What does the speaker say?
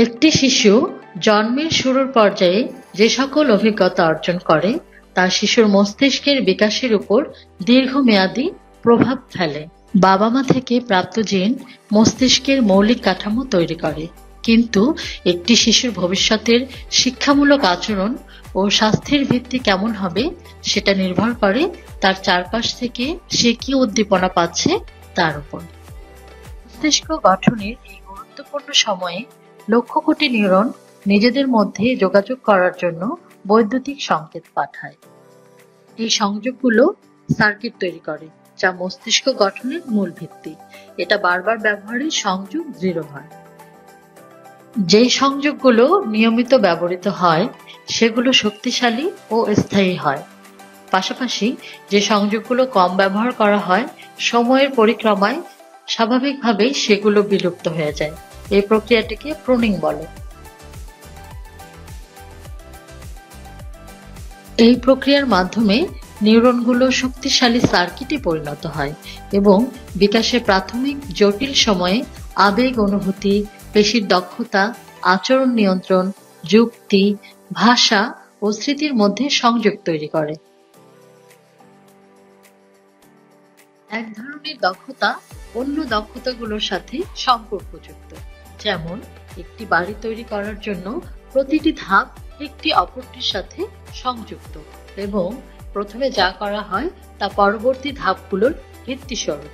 একটি শিশু জন্মের শুরুর পর্যায়ে যে সকল অভিজ্ঞতা অর্জন করে তা শিশুর মস্তিষ্কের বিকাশের উপর দীর্ঘমেয়াদী প্রভাব ফেলে। বাবা-মা থেকে প্রাপ্ত জিন মস্তিষ্কের মৌলিক কাঠামো তৈরি করে, কিন্তু একটি শিশুর ভবিষ্যতের শিক্ষামূলক আচরণ ও স্বাস্থ্যের ভিত্তি কেমন হবে সেটা নির্ভর করে তার চারপাশ থেকে সে কি উদ্দীপনা পাচ্ছে তার উপর। মস্তিষ্ক গঠনের এই গুরুত্বপূর্ণ সময়ে লক্ষ কোটি নিউরন নিজেদের মধ্যে যোগাযোগ করার জন্য বৈদ্যুতিক সংকেত পাঠায়। এই সংযোগগুলো সার্কিট তৈরি করে, যা মস্তিষ্ক গঠনের মূল ভিত্তি। এটা বারবার ব্যবহারে সংযোগ দৃঢ় হয়। যে সংযোগগুলো নিয়মিত ব্যবহৃত হয় সেগুলো শক্তিশালী ও স্থায়ী হয়। পাশাপাশি যে সংযোগগুলো কম ব্যবহার করা হয় সময়ের পরিক্রমায় স্বাভাবিকভাবেই সেগুলো বিলুপ্ত হয়ে যায়। এই প্রক্রিয়াটিকে প্রুনিং বলে। এই প্রক্রিয়ার মাধ্যমে নিউরনগুলো শক্তিশালী সার্কিটে পরিণত হয় এবং বিকাশের প্রাথমিক জটিল সময়ে আবেগ, অনুভূতি, পেশির দক্ষতা, আচরণ নিয়ন্ত্রণ, যুক্তি, ভাষা ও স্মৃতির মধ্যে সংযোগ তৈরি করে। এক ধরনের দক্ষতা অন্য দক্ষতাগুলোর সাথে সম্পর্কযুক্ত, যেমন একটি বাড়ি তৈরি করার জন্য প্রতিটি ধাপ একটি অপরটির সাথে সংযুক্ত এবং প্রথমে যা করা হয় তা পরবর্তী ধাপগুলোর ভিত্তিস্বরূপ।